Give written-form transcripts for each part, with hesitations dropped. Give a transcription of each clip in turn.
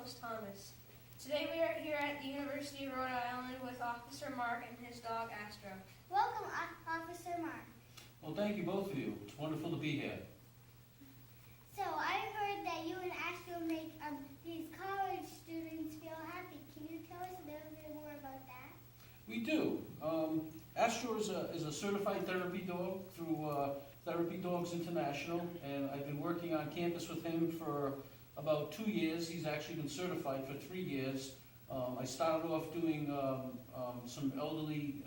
host, Thomas. Today we are here at the University of Rhode Island with Officer Mark and his dog, Astro. Welcome, Officer Mark. Well, thank you, both of you. It's wonderful to be here. So, I heard that you and Astro make these college students feel happy. Can you tell us a little bit more about that? We do. Astro is a certified therapy dog through Therapy Dogs International, and I've been working on campus with him for about 2 years. He's actually been certified for 3 years. I started off doing some elderly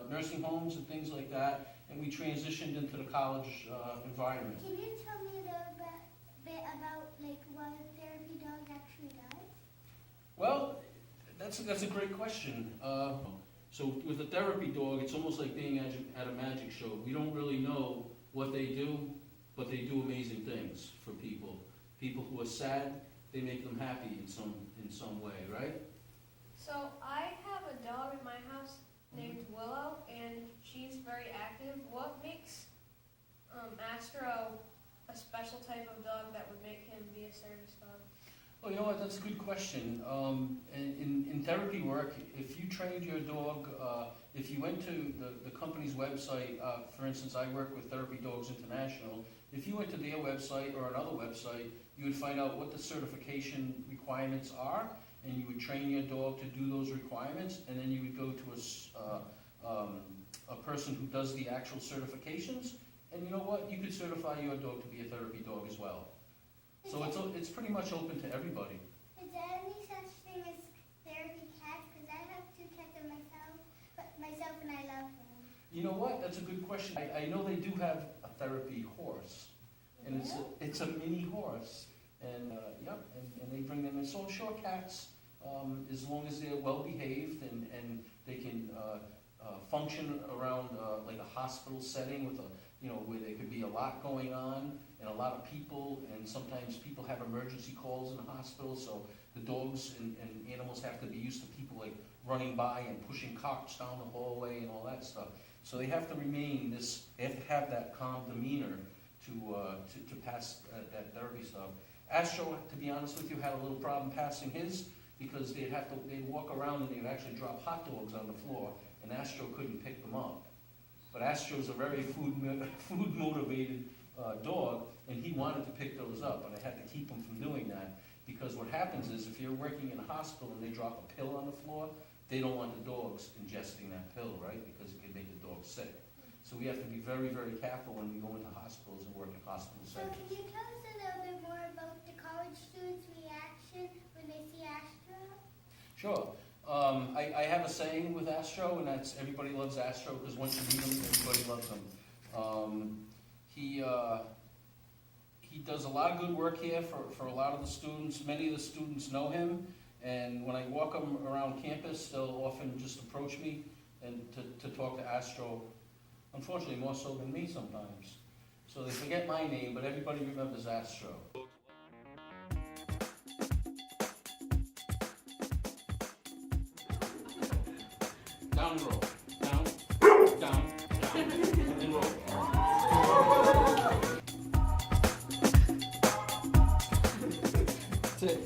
nursing homes and things like that, and we transitioned into the college environment. Can you tell me a little bit about what a therapy dog actually does? Well, that's a great question. So with a therapy dog, it's almost like being at a magic show. We don't really know what they do, but they do amazing things for people. People who are sad, they make them happy in some way, right? So I have a dog in my house named Willow, and she's very active. What makes Astro a special type of dog that would make him be a service dog? Well, you know what, that's a good question. In therapy work, if you trained your dog, if you went to the company's website, for instance, I work with Therapy Dogs International, if you went to their website or another website, you would find out what the certification requirements are, and you would train your dog to do those requirements, and then you would go to a person who does the actual certifications, and you know what, you could certify your dog to be a therapy dog as well. So it's pretty much open to everybody. Is there any such thing as therapy cats? Because I have 2 cats of myself and I love them. You know what? That's a good question. I know they do have a therapy horse, and it's a mini horse, and and they bring them in. So I'm sure cats, as long as they're well behaved and they can function around like a hospital setting with where there could be a lot going on and a lot of people, and sometimes people have emergency calls in the hospital, so the dogs and animals have to be used to people like running by and pushing carts down the hallway and all that stuff. So they have to they have to have that calm demeanor to pass that therapy stuff. Astro, to be honest with you, had a little problem passing his because they'd walk around and they'd actually drop hot dogs on the floor, and Astro couldn't pick them up. But Astro's a very food-motivated dog, and he wanted to pick those up, but I had to keep him from doing that, because what happens is if you're working in a hospital and they drop a pill on the floor, they don't want the dogs ingesting that pill, right, because it can make the dog sick. So we have to be very, very careful when we go into hospitals and work in hospital So settings. can you tell us a little bit more about the college students' reaction when they see Astro? Sure. I have a saying with Astro, and that's everybody loves Astro, because once you meet him, everybody loves him. He does a lot of good work here for a lot of the students. Many of the students know him, and when I walk them around campus, they'll often just approach me and to talk to Astro, unfortunately more so than me sometimes. So they forget my name, but everybody remembers Astro. Down and roll. Down, down, down, and roll. That's it.